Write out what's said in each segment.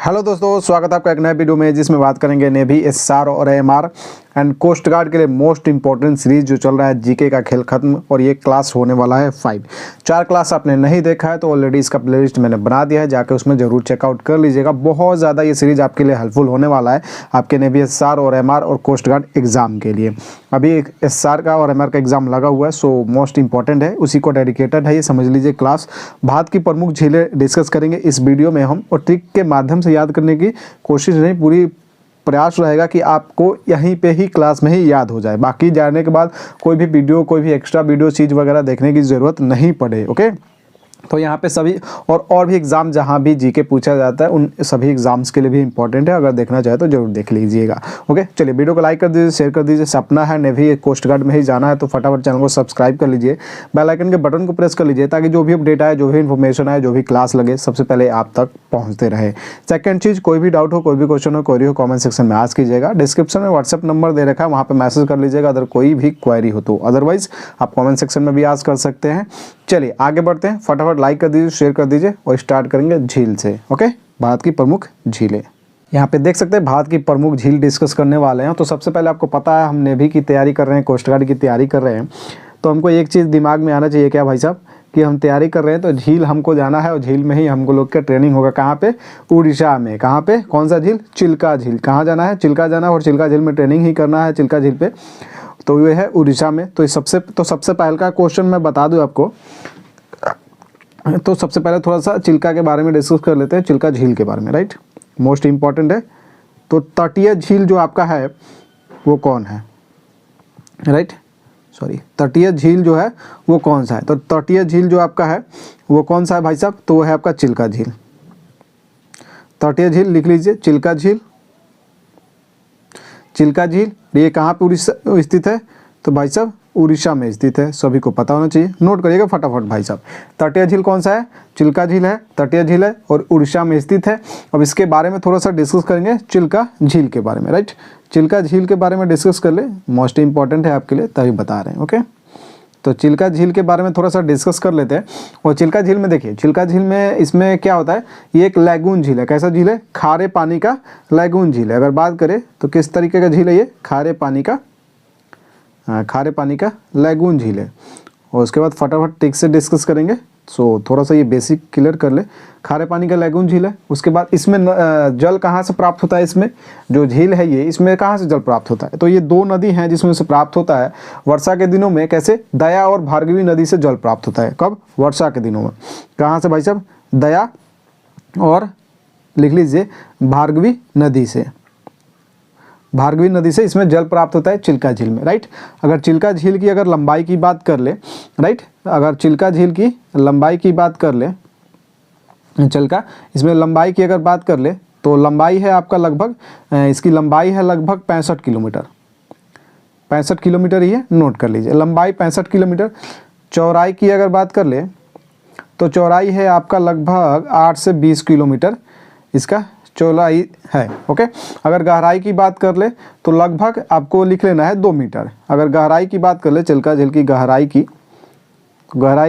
Hello दोस्तों, स्वागत है आपका एक नए वीडियो में जिसमें बात करेंगे नेवी, एसएसआर और एएमआर एंड कोस्ट गार्ड के लिए मोस्ट इंपॉर्टेंट सीरीज जो चल रहा है जीके का खेल खत्म। और ये क्लास होने वाला है 5। 4 क्लास आपने नहीं देखा है तो ऑलरेडी इसका प्लेलिस्ट मैंने बना दिया है, जाकर उसमें जरूर चेकआउट कर लीजिएगा। बहुत ज़्यादा ये सीरीज आपके लिए हेल्पफुल होने वाला है आपके नेवी, एसएसआर और एएमआर और कोस्ट गार्ड एग्जाम के लिए। अभी एक एसएसआर का और एएमआर का एग्जाम लगा हुआ है, सो मोस्ट इंपॉर्टेंट है, उसी को डेडिकेटेड है, ये समझ लीजिए क्लास। भारत की प्रमुख झीलें डिस्कस करेंगे इस वीडियो में हम, और ट्रिक के माध्यम से याद करने की कोशिश नहीं, पूरी प्रयास रहेगा कि आपको यहीं पे ही क्लास में ही याद हो जाए। बाकी जाने के बाद कोई भी वीडियो, कोई भी एक्स्ट्रा वीडियो चीज़ वगैरह देखने की ज़रूरत नहीं पड़े। ओके, तो यहाँ पे सभी और भी एग्ज़ाम जहाँ भी जीके पूछा जाता है उन सभी एग्जाम्स के लिए भी इंपॉर्टेंट है। अगर देखना चाहे तो जरूर देख लीजिएगा। ओके, चलिए वीडियो को लाइक कर दीजिए, शेयर कर दीजिए। सपना है नेवी कोस्ट गार्ड में ही जाना है तो फटाफट चैनल को सब्सक्राइब कर लीजिए, बेल आइकन के बटन को प्रेस कर लीजिए, ताकि जो भी अपडेट आए, जो भी इन्फॉर्मेशन आए, जो भी क्लास लगे, सबसे पहले आप तक पहुँचते रहे। सेकेंड चीज़, कोई भी डाउट हो, कोई भी क्वेश्चन हो, क्वेरी हो, कॉमेंट सेक्शन में आस्क कीजिएगा। डिस्क्रिप्शन में व्हाट्सएप नंबर दे रखा है, वहाँ पर मैसेज कर लीजिएगा अगर कोई भी क्वेरी हो तो। अदरवाइज आप कॉमेंट सेक्शन में भी आस्क कर सकते हैं। चलिए आगे बढ़ते हैं, फटाफट लाइक कर दीजिए, शेयर कर दीजिए और स्टार्ट करेंगे झील से। ओके, भारत की प्रमुख झीलें यहाँ पे देख सकते हैं, भारत की प्रमुख झील डिस्कस करने वाले हैं। तो सबसे पहले आपको पता है हम नेवी की तैयारी कर रहे हैं, कोस्ट गार्ड की तैयारी कर रहे हैं, तो हमको एक चीज़ दिमाग में आना चाहिए, क्या भाई साहब, कि हम तैयारी कर रहे हैं तो झील हमको जाना है और झील में ही हमको लोग का ट्रेनिंग होगा। कहाँ पे? उड़ीसा में। कहाँ पे? कौन सा झील? चिल्का झील। कहाँ जाना है? चिल्का जाना है, और चिल्का झील में ट्रेनिंग ही करना है, चिल्का झील पे। तो ये है उड़ीसा में। तो सबसे पहले का क्वेश्चन मैं बता दूँ आपको, तो सबसे पहले थोड़ा सा चिल्का के बारे में डिस्कस कर लेते हैं, चिल्का झील के बारे में। राइट, मोस्ट इम्पॉर्टेंट है। तो तटीय झील जो आपका है वो कौन है? राइट, सॉरी, तटीय झील जो है वो कौन सा है? तो तटीय झील जो आपका है वो कौन सा है भाई साहब? तो वो है आपका चिल्का झील। तटीय झील लिख लीजिए, चिल्का झील। चिल्का झील ये कहाँ पे उड़ीसा स्थित है? तो भाई साहब उड़ीसा में स्थित है, सभी को पता होना चाहिए, नोट करिएगा फटाफट भाई साहब। तटीय झील कौन सा है? चिल्का झील है, तटीय झील है और उड़ीसा में स्थित है। अब इसके बारे में थोड़ा सा डिस्कस करेंगे, चिल्का झील के बारे में। राइट, चिल्का झील के बारे में डिस्कस कर ले, मोस्ट इंपॉर्टेंट है आपके लिए, तभी बता रहे हैं। ओके, तो चिल्का झील के बारे में थोड़ा सा डिस्कस कर लेते हैं। और चिल्का झील में देखिए, चिल्का झील में इसमें क्या होता है, ये एक लैगून झील है। कैसा झील है? खारे पानी का लैगून झील है। अगर बात करें तो किस तरीके का झील है ये? खारे पानी का लैगून झील है। और उसके बाद फटाफट टिक से डिस्कस करेंगे। सो थोड़ा सा ये बेसिक क्लियर कर ले, खारे पानी का लैगून झील है। उसके बाद इसमें जल कहाँ से प्राप्त होता है? इसमें जो झील है ये, इसमें कहाँ से जल प्राप्त होता है? तो ये 2 नदी हैं जिसमें से प्राप्त होता है वर्षा के दिनों में। कैसे? दया और भार्गवी नदी से जल प्राप्त होता है। कब? वर्षा के दिनों में। कहाँ से भाई साहब? दया और लिख लीजिए भार्गवी नदी से। भार्गवी नदी से इसमें जल प्राप्त होता है चिल्का झील में। राइट, अगर चिल्का झील की अगर लंबाई की बात कर ले, राइट, अगर चिल्का झील की लंबाई की बात कर ले, चिल्का इसमें लंबाई की अगर बात कर ले तो लंबाई है आपका लगभग, इसकी लंबाई है लगभग 65 किलोमीटर। 65 किलोमीटर ही है, नोट कर लीजिए, लंबाई 65 किलोमीटर। चौड़ाई की अगर बात कर ले तो चौड़ाई है आपका लगभग 8 से 20 किलोमीटर इसका चौड़ाई है। ओके, अगर गहराई की बात कर ले तो लगभग आपको लिख लेना है 2 मीटर। अगर गहराई की बात कर ले, चिल्का झील की गहराई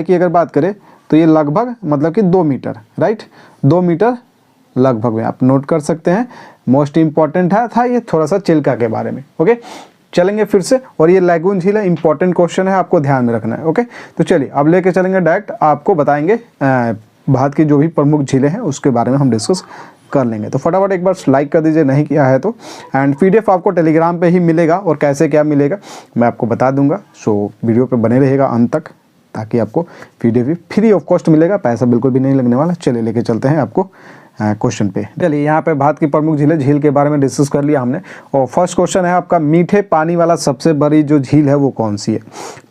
की अगर बात करें तो ये लगभग मतलब कि 2 मीटर। राइट, 2 मीटर लगभग में आप नोट कर सकते हैं। मोस्ट इंपॉर्टेंट था ये थोड़ा सा चिल्का के बारे में। ओके, चलेंगे फिर से, और ये लैगून झील है, इंपॉर्टेंट क्वेश्चन है, आपको ध्यान में रखना है। ओके, तो चलिए अब लेके चलेंगे डायरेक्ट, आपको बताएंगे भारत की जो भी प्रमुख झीलें हैं उसके बारे में हम डिस्कस कर लेंगे। तो फटाफट एक बार लाइक कर दीजिए नहीं किया है तो। एंड पीडीएफ आपको टेलीग्राम पे ही मिलेगा, और कैसे क्या मिलेगा मैं आपको बता दूंगा। सो वीडियो पे बने रहेगा अंत तक, ताकि आपको पीडीएफ फ्री ऑफ कॉस्ट मिलेगा, पैसा बिल्कुल भी नहीं लगने वाला। चलिए लेके चलते हैं आपको क्वेश्चन पे। चलिए यहाँ पे भारत की प्रमुख झील के बारे में डिस्कस कर लिया हमने। और फर्स्ट क्वेश्चन है आपका, मीठे पानी वाला सबसे बड़ी जो झील है वो कौन सी है?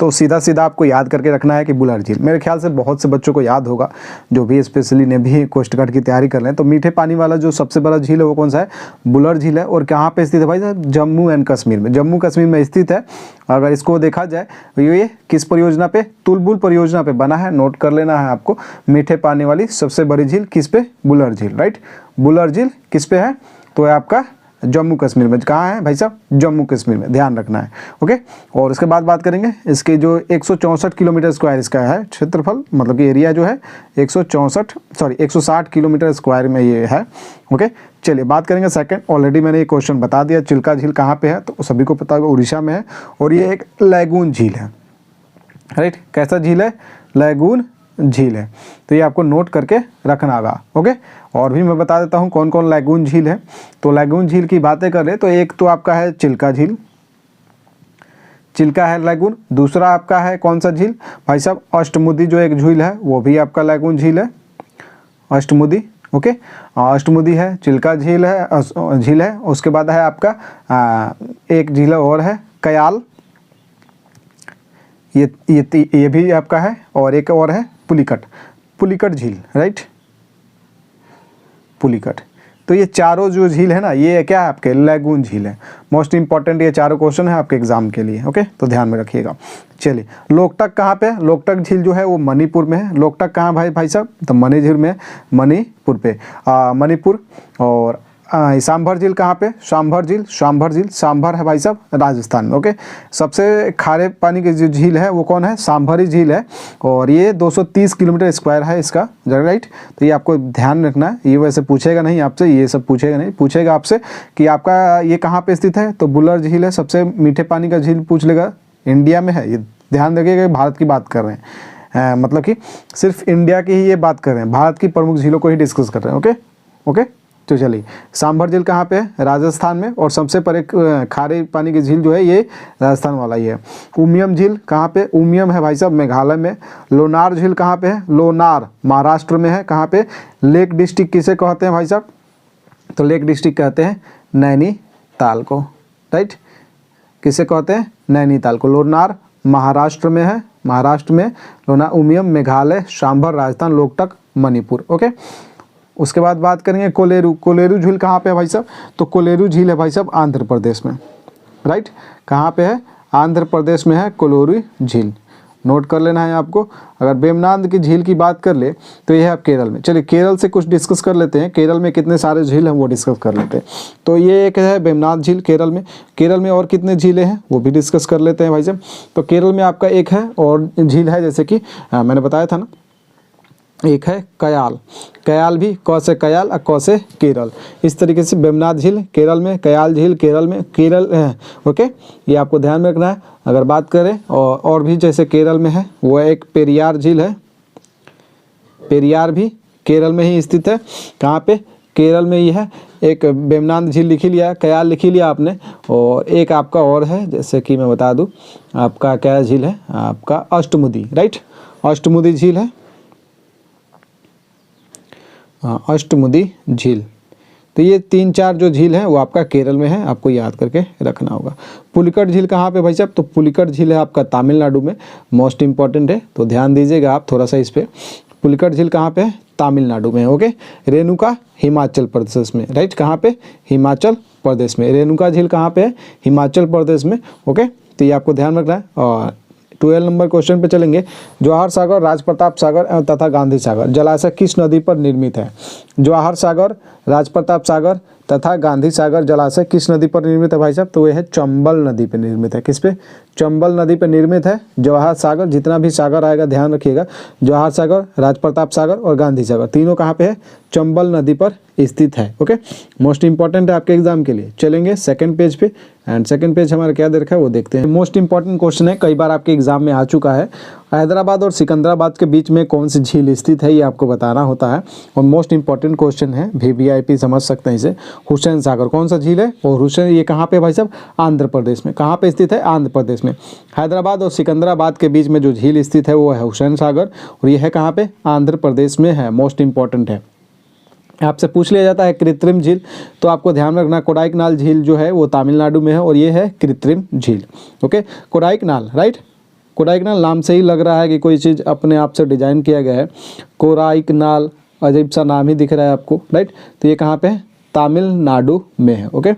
तो सीधा सीधा आपको याद करके रखना है कि बुलर झील। मेरे ख्याल से बहुत से बच्चों को याद होगा जो भी स्पेशली नेवी कोस्ट गार्ड की तैयारी कर रहे हैं। तो मीठे पानी वाला जो सबसे बड़ा झील है वो कौन सा है? बुलर झील है। और कहाँ पे स्थित है भाई साहब? जम्मू एंड कश्मीर में। जम्मू कश्मीर में स्थित है। अगर इसको देखा जाए तो ये किस परियोजना पे? तुलबुल परियोजना पे बना है, नोट कर लेना है आपको। मीठे पानी वाली सबसे बड़ी झील किस पे? बुलर झील। राइट, बुलर झील किस पे है? तो है आपका जम्मू कश्मीर में। कहाँ है भाई साहब? जम्मू कश्मीर में, ध्यान रखना है। ओके, और उसके बाद बात करेंगे इसके जो 164 किलोमीटर स्क्वायर इसका है क्षेत्रफल, मतलब कि एरिया जो है 160 किलोमीटर स्क्वायर में ये है। ओके, चलिए बात करेंगे सेकंड। ऑलरेडी मैंने ये क्वेश्चन बता दिया, चिल्का झील कहाँ पे है, तो सभी को पता होगा उड़ीसा में है, और ये एक लैगून झील है। राइट, कैसा झील है? लैगून झील है। तो ये आपको नोट करके रखना होगा। ओके, और भी मैं बता देता हूँ कौन कौन लैगून झील है। तो लैगून झील की बातें कर ले तो एक तो आपका है चिल्का झील, चिल्का है लैगून। दूसरा आपका है कौन सा झील भाई साहब? अष्टमुदी जो एक झील है वो भी आपका लैगून झील है, अष्टमुदी। ओके, अष्टमुदी है, चिल्का झील है। उसके बाद है आपका एक झील और है कयाल, ये भी आपका है, और एक और है पुलिकट झील। राइट, पुलिकट। तो ये चारों जो झील है ना, ये क्या है आपके? लैगून झील है। मोस्ट इंपॉर्टेंट ये चारों क्वेश्चन है आपके एग्जाम के लिए। ओके, तो ध्यान में रखिएगा। चलिए, लोकटक कहाँ पे? लोकटक झील जो है वो मणिपुर में है। लोकटक कहाँ भाई साहब? तो मणि झील में, मणिपुर पे, मणिपुर। और सांभर झील कहाँ पे? सांभर झील सांभर है भाई साहब, राजस्थान में। ओके, सबसे खारे पानी की जो झील है वो कौन है? सांभरी झील है, और ये 230 किलोमीटर स्क्वायर है इसका। राइट, तो ये आपको ध्यान रखना है। ये वैसे पूछेगा नहीं आपसे, ये सब पूछेगा नहीं, पूछेगा आपसे कि आपका ये कहाँ पे स्थित है, तो बुलर झील है, सबसे मीठे पानी का झील पूछ लेगा, इंडिया में है। ये ध्यान रखिएगा, भारत की बात कर रहे हैं, मतलब कि सिर्फ इंडिया की ही ये बात कर रहे हैं, भारत की प्रमुख झीलों को ही डिस्कस कर रहे हैं। ओके, तो चलिए, सांभर झील कहाँ पे है? राजस्थान में, और सबसे परे खारे पानी की झील जो है ये राजस्थान वाला ही है। उमियम झील कहाँ पे? उमियम है भाई साहब मेघालय में। लोनार झील कहाँ पे है? लोनार महाराष्ट्र में है। कहाँ पे? लेक डिस्ट्रिक्ट किसे कहते हैं भाई साहब? तो लेक डिस्ट्रिक्ट कहते हैं नैनीताल को। राइट, किसे कहते हैं? नैनीताल को। लोनार महाराष्ट्र में है, महाराष्ट्र में लोनार। उमियम मेघालय, सांभर राजस्थान, लोकटक मणिपुर। ओके, उसके बाद बात करेंगे कोलेरू झील कहाँ पे है भाई साहब? तो कोलेरू झील है भाई साहब आंध्र प्रदेश में। राइट, कहाँ पे है? आंध्र प्रदेश में है कोलेरू झील, नोट कर लेना है आपको। अगर वेमनाड की झील की बात कर ले तो ये है आप केरल में। चलिए, केरल से कुछ डिस्कस कर लेते हैं, केरल में कितने सारे झील हैं वो डिस्कस कर लेते हैं। तो ये एक है वेमनाड झील केरल में। केरल में और कितने झीलें हैं वो भी डिस्कस कर लेते हैं भाई साहब। तो केरल में आपका एक है और झील है, जैसे कि मैंने बताया था ना, एक है कयाल भी, क से कयाल और क से केरल। इस तरीके से वेमनाड झील केरल में, कयाल झील केरल में, ओके, ये आपको ध्यान में रखना है। अगर बात करें और भी जैसे केरल में है, वो एक पेरियार झील है, पेरियार भी केरल में ही स्थित है। कहाँ पे? केरल में ही है। एक वेमनाड झील लिखी लिया, कयाल लिखी लिया आपने, और एक आपका और है, जैसे कि मैं बता दूं, आपका क्या झील है? आपका अष्टमुदी। राइट, अष्टमुदी झील है, अष्टमुदी झील। तो ये 3-4 जो झील है वो आपका केरल में है, आपको याद करके रखना होगा। पुलिकट झील कहाँ पे भाई साहब? तो पुलिकट झील है आपका तमिलनाडु में, मोस्ट इंपॉर्टेंट है, तो ध्यान दीजिएगा आप थोड़ा सा इस पे। पुलिकट झील कहाँ पे है? तमिलनाडु में। ओके, रेणुका हिमाचल प्रदेश में। राइट, कहाँ पे? हिमाचल प्रदेश में। रेणुका झील कहाँ पे है? हिमाचल प्रदेश में। ओके, तो ये आपको ध्यान रखना है। और 12 नंबर क्वेश्चन पे चलेंगे। जवाहर सागर, राजप्रताप सागर तथा गांधी सागर जलाशय किस नदी पर निर्मित है? जवाहर सागर, राजप्रताप सागर तथा गांधी सागर जलाशय किस नदी पर निर्मित है भाई साहब? तो ये है चंबल नदी पर निर्मित है। किस पे? चंबल नदी पर निर्मित है जवाहर सागर। जितना भी सागर आएगा ध्यान रखिएगा, जवाहर सागर, राजप्रताप सागर और गांधी सागर तीनों कहाँ पे है? चंबल नदी पर स्थित है। ओके, मोस्ट इंपॉर्टेंट है आपके एग्जाम के लिए। चलेंगे सेकंड पेज पे, एंड सेकंड पेज हमारा क्या दे रखा है वो देखते हैं। मोस्ट इंपॉर्टेंट क्वेश्चन है, कई बार आपके एग्जाम में आ चुका है। हैदराबाद और सिकंदराबाद के बीच में कौन सी झील स्थित है, ये आपको बताना होता है, और मोस्ट इंपॉर्टेंट क्वेश्चन है, VVIP समझ सकते हैं इसे। हुसैन सागर कौन सा झील है? और हुसैन, ये कहाँ पे भाई साहब? आंध्र प्रदेश में। कहाँ पे स्थित है? आंध्र प्रदेश में। हैदराबाद और सिकंदराबाद के बीच में जो झील स्थित है वो है हुसैन सागर, और ये है कहाँ पे? आंध्र प्रदेश में है। मोस्ट इंपॉर्टेंट है। आपसे पूछ लिया जाता है कृत्रिम झील, तो आपको ध्यान में रखना कोडाईकनाल झील जो है वो तमिलनाडु में है, और ये है कृत्रिम झील। ओके, कोडाईकनाल। राइट, कोडाईकनाल नाम से ही लग रहा है कि कोई चीज़ अपने आप से डिजाइन किया गया है। कोडाईकनाल, अजीब सा नाम ही दिख रहा है आपको। राइट, तो ये कहाँ पे है? तमिलनाडु में है। ओके,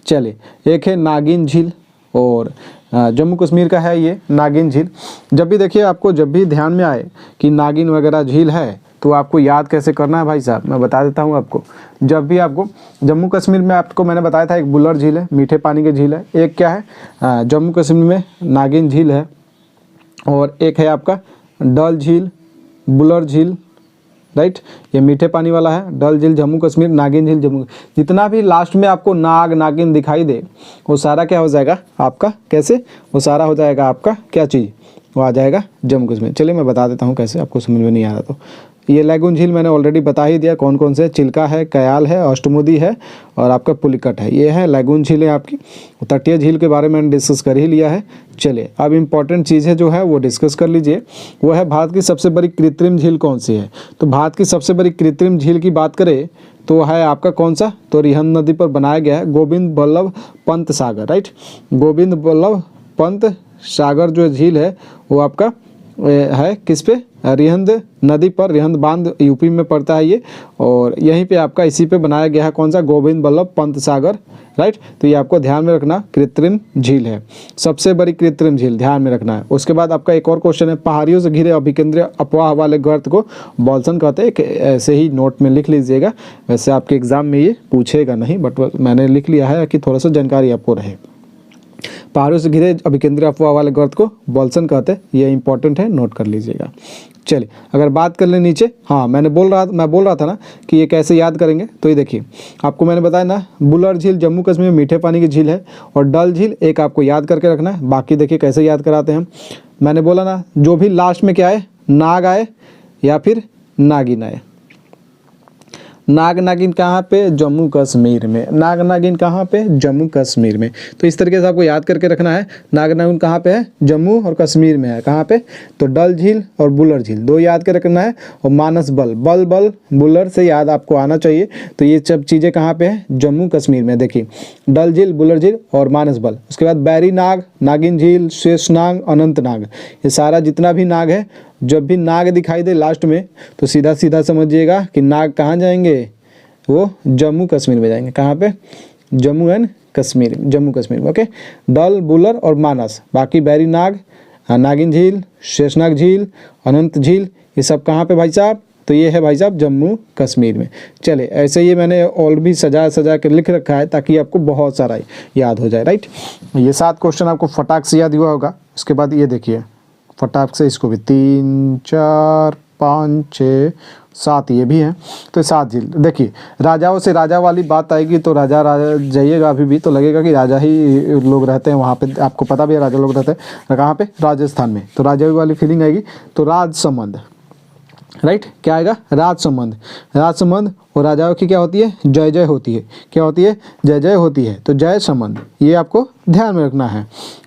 चलिए, एक है नागिन झील, और जम्मू कश्मीर का है ये नागिन झील। जब भी देखिए, आपको जब भी ध्यान में आए कि नागिन वगैरह झील है, तो आपको याद कैसे करना है भाई साहब, मैं बता देता हूँ आपको। जब भी आपको जम्मू कश्मीर में, आपको मैंने बताया था एक बुल्लर झील है, मीठे पानी की झील है, एक क्या है जम्मू कश्मीर में नागिन झील है, और एक है आपका डल झील, बुल्लर झील, राइट। ये मीठे पानी वाला है, डल झील जम्मू कश्मीर, नागिन झील जम्मू। जितना भी लास्ट में आपको नाग नागिन दिखाई दे वो सारा क्या हो जाएगा आपका, कैसे, वो सारा हो जाएगा आपका क्या चीज़, वो आ जाएगा जम्मू कश्मीर। चलिए मैं बता देता हूँ कैसे, आपको समझ में नहीं आ रहा तो। ये लैगून झील मैंने ऑलरेडी बता ही दिया कौन कौन से, चिल्का है, कयाल है, अष्टमुदी है और आपका पुलिकट है। ये है लैगून झील है आपकी। तटीय झील के बारे में मैंने डिस्कस कर ही लिया है। चलिए अब इम्पॉर्टेंट चीज़ें जो है वो डिस्कस कर लीजिए। वो है भारत की सबसे बड़ी कृत्रिम झील कौन सी है। तो भारत की सबसे बड़ी कृत्रिम झील की बात करें तो है आपका कौन सा, तो रिहंद नदी पर बनाया गया है गोविंद बल्लभ पंत सागर, राइट। गोविंद बल्लभ पंत सागर जो झील है वो आपका है किस पे, रिहंद नदी पर, रिहंद बांध यूपी में पड़ता है ये, और यहीं पे आपका इसी पे बनाया गया है कौन सा, गोविंद बल्लभ पंत सागर, राइट। तो ये आपको ध्यान में रखना, कृत्रिम झील है, सबसे बड़ी कृत्रिम झील, ध्यान में रखना है। उसके बाद आपका एक और क्वेश्चन है, पहाड़ियों से घिरे अभिकेंद्रीय अफवाह वाले गर्त को बॉल्सन कहते हैं। ऐसे ही नोट में लिख लीजिएगा, वैसे आपके एग्जाम में ये पूछेगा नहीं, बट मैंने लिख लिया है कि थोड़ा सा जानकारी आपको रहे। पहाड़ों से घिरे अभिकेंद्रीय अफवाह वाले गर्त को बॉल्सन कहते हैं, ये इंपॉर्टेंट है, नोट कर लीजिएगा। चलिए अगर बात कर लें नीचे, हाँ मैं बोल रहा था ना कि ये कैसे याद करेंगे, तो ये देखिए आपको मैंने बताया ना, बुल्लर झील जम्मू कश्मीर में मीठे पानी की झील है, और डल झील एक आपको याद करके रखना है। बाकी देखिए कैसे याद कराते हैं हम। मैंने बोला ना, जो भी लास्ट में क्या आए, नाग आए या फिर नागिन आए। नाग नागिन कहाँ पे, जम्मू कश्मीर में। नाग नागिन कहाँ पे, जम्मू कश्मीर में। तो इस तरीके से आपको याद करके रखना है। नाग नागिन कहाँ पे है, जम्मू और कश्मीर में है। कहाँ पे, तो डल झील और बुल्लर झील दो याद के रखना है। और मानस बल, बल बल बुल्लर से याद आपको आना चाहिए। तो ये सब चीज़ें कहाँ पे है, जम्मू कश्मीर में। देखिए डल झील, बुल्लर झील और मानस बल। उसके बाद बैरी नाग, नागिन झील, शेषनाग, अनंतनाग, ये सारा जितना भी नाग है, जब भी नाग दिखाई दे लास्ट में तो सीधा सीधा समझिएगा कि नाग कहाँ जाएंगे, वो जम्मू कश्मीर में जाएंगे। कहाँ पे, जम्मू एंड कश्मीर, जम्मू कश्मीर में। ओके, डल, बुल्लर और मानस। बाकी बैरी नाग, नागिन झील, शेषनाग झील, अनंत झील, ये सब कहाँ पे भाई साहब, तो ये है भाई साहब जम्मू कश्मीर में। चले ऐसे ये मैंने और भी सजा कर लिख रखा है ताकि आपको बहुत सारा याद हो जाए, राइट। ये 7 क्वेश्चन आपको फटाक से याद हुआ होगा। उसके बाद ये देखिए फटाक से इसको भी 3 4 5 6 7 ये भी हैं। तो 7 झील। देखिए राजाओं से राजा वाली बात आएगी तो राजा जाइएगा अभी भी तो लगेगा कि राजा ही लोग रहते हैं वहाँ पे। आपको पता भी है राजा लोग रहते हैं कहाँ पे, राजस्थान में। तो राजाई वाली फीलिंग आएगी। तो राजसमंद, राइट, क्या आएगा, राजसमंद। राजसमंद और राजाओं की क्या होती है, जय जय होती है। क्या होती है, जय जय होती है। तो जय संबंध ये आपको ध्यान में रखना है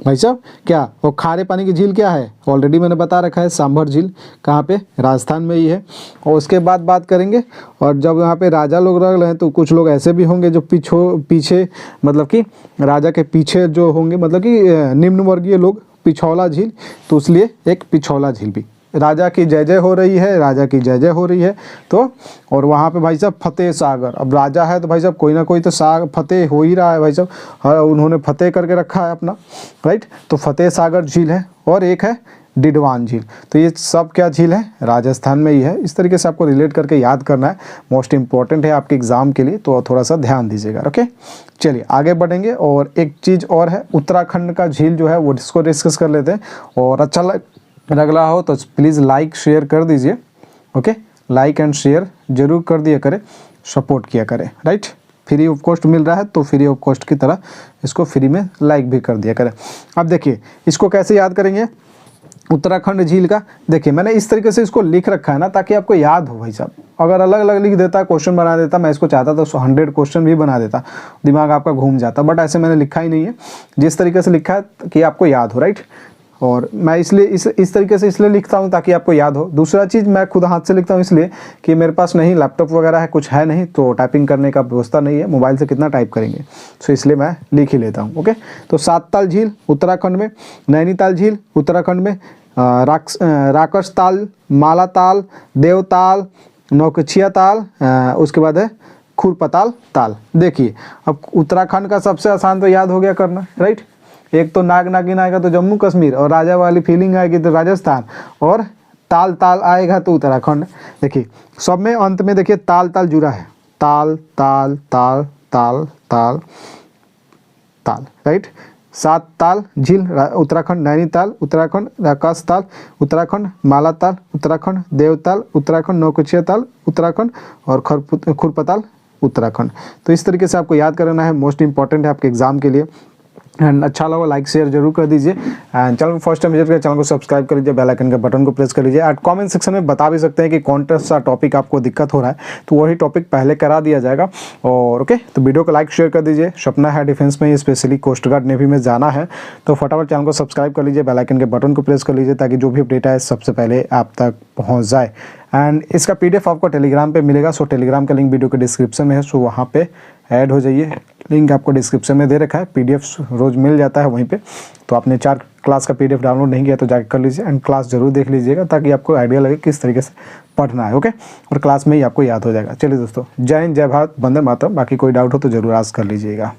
भाई साहब। क्या, और खारे पानी की झील क्या है, ऑलरेडी मैंने बता रखा है, सांभर झील। कहाँ पे, राजस्थान में ही है। और उसके बाद बात करेंगे, और जब यहाँ पे राजा लोग रह रहे हैं तो कुछ लोग ऐसे भी होंगे जो पीछे मतलब कि राजा के पीछे जो होंगे, मतलब कि निम्न वर्गीय लोग, पिछौला झील। तो इसलिए एक पिछौला झील भी, राजा की जय जय हो रही है, राजा की जय जय हो रही है। तो और वहाँ पे भाई साहब फतेह सागर, अब राजा है तो भाई साहब कोई ना कोई तो फतेह हो ही रहा है भाई साहब। हाँ, उन्होंने फतेह करके रखा है अपना, राइट। तो फतेह सागर झील है। और एक है डिडवान झील। तो ये सब क्या झील है, राजस्थान में ही है। इस तरीके से आपको रिलेट करके याद करना है, मोस्ट इंपॉर्टेंट है आपके एग्जाम के लिए, तो थोड़ा सा ध्यान दीजिएगा। ओके, चलिए आगे बढ़ेंगे। और एक चीज़ और है, उत्तराखंड का झील जो है वो इसको डिस्कस कर लेते हैं। और अच्छा लग रहा हो तो प्लीज़ लाइक शेयर कर दीजिए। ओके, लाइक एंड शेयर जरूर कर दिया करें, सपोर्ट किया करें, राइट। फ्री ऑफ कॉस्ट मिल रहा है तो फ्री ऑफ कॉस्ट की तरह इसको फ्री में लाइक भी कर दिया करें। अब देखिए इसको कैसे याद करेंगे, उत्तराखंड झील का। देखिए मैंने इस तरीके से इसको लिख रखा है ना ताकि आपको याद हो भाई साहब। अगर अलग अलग लिख देता, क्वेश्चन बना देता, मैं इसको चाहता तो 100 क्वेश्चन भी बना देता, दिमाग आपका घूम जाता। बट ऐसे मैंने लिखा ही नहीं है, जिस तरीके से लिखा है कि आपको याद हो, राइट। और मैं इसलिए इस तरीके से इसलिए लिखता हूँ ताकि आपको याद हो। दूसरा चीज़, मैं खुद हाथ से लिखता हूँ इसलिए कि मेरे पास नहीं लैपटॉप वगैरह है, कुछ है नहीं, तो टाइपिंग करने का व्यवस्था नहीं है, मोबाइल से कितना टाइप करेंगे, तो इसलिए मैं लिख ही लेता हूँ। ओके, तो सातताल झील उत्तराखंड में, नैनीताल झील उत्तराखंड में, राकसताल, मालाताल, देवताल, नौकछिया ताल, उसके बाद है खुरपताल ताल। देखिए अब उत्तराखंड का सबसे आसान तो याद हो गया करना, राइट। एक तो नाग नागिन आएगा तो जम्मू कश्मीर, और राजा वाली फीलिंग आएगी तो राजस्थान, और ताल ताल आएगा तो उत्तराखंड। देखिए सब में अंत में देखिए ताल ताल जुड़ा है, ताल ताल ताल ताल ताल ताल, राइट। 7 ताल झील उत्तराखंड, नैनीताल उत्तराखंड, राकास ताल उत्तराखंड, माला ताल उत्तराखंड, देवताल उत्तराखंड, नौकुचिया ताल उत्तराखंड और खुरपताल उत्तराखंड। तो इस तरीके से आपको याद करना है, मोस्ट इंपॉर्टेंट है आपके एग्जाम के लिए। एंड अच्छा लगा लाइक शेयर जरूर कर दीजिए एंड चैनल को फर्स्ट टाइम विजिट करें, चैनल को सब्सक्राइब कर लीजिए, बेल आइकन के बटन को प्रेस कर लीजिए। एंड कमेंट सेक्शन में बता भी सकते हैं कि कौन सा टॉपिक आपको दिक्कत हो रहा है, तो वही टॉपिक पहले करा दिया जाएगा। और ओके, तो वीडियो को लाइक शेयर कर दीजिए। सपना है डिफेंस में, स्पेशली कोस्ट गार्ड नेवी में जाना है, तो फटाफट चैनल को सब्सक्राइब कर लीजिए, बेल आइकन के बटन को प्रेस कर लीजिए ताकि जो भी अपडेट है सबसे पहले आप तक पहुँच जाए। एंड इसका PDF आपको टेलीग्राम पे मिलेगा, सो टेलीग्राम का लिंक वीडियो के डिस्क्रिप्शन में है, सो वहाँ पे ऐड हो जाइए। लिंक आपको डिस्क्रिप्शन में दे रखा है, PDF रोज़ मिल जाता है वहीं पे। तो आपने 4 क्लास का PDF डाउनलोड नहीं किया तो जाकर कर लीजिए एंड क्लास जरूर देख लीजिएगा ताकि आपको आइडिया लगे किस तरीके से पढ़ना है। ओके, और क्लास में ही आपको याद हो जाएगा। चलिए दोस्तों, जय हिंद, जय भारत, वंदे मातरम। बाकी कोई डाउट हो तो जरूर आस्क कर लीजिएगा।